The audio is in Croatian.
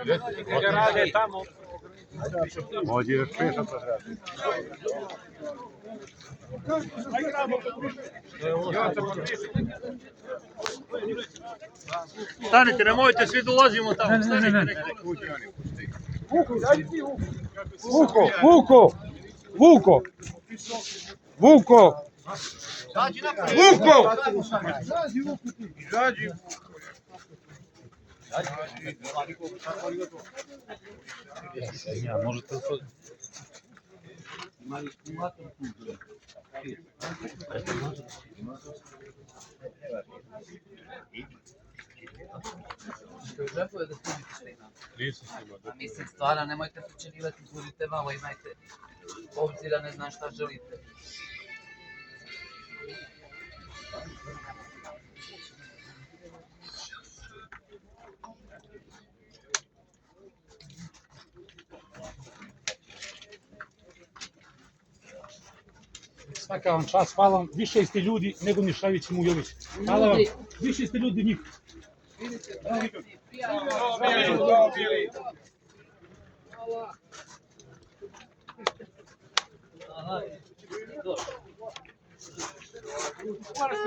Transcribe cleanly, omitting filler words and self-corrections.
Neka rade tamo. Ovdje još pešat pa radi. Stanite, nemojte, svi dolazimo tamo. Stanite. Vuko, Vuko, Vuko, Vuko, Vuko! Izađi! Ja, možete to... Lepo je da snimite snimam. Nisam snimao. A mislim, stvarno, nemojte počinivati, budite malo, imajte obzira, ne znam šta želite. Svaka vam čast, hvala vam, više ste ljudi nego Nišavić i Mujović. Hvala vam, više ste ljudi njih. Hvala.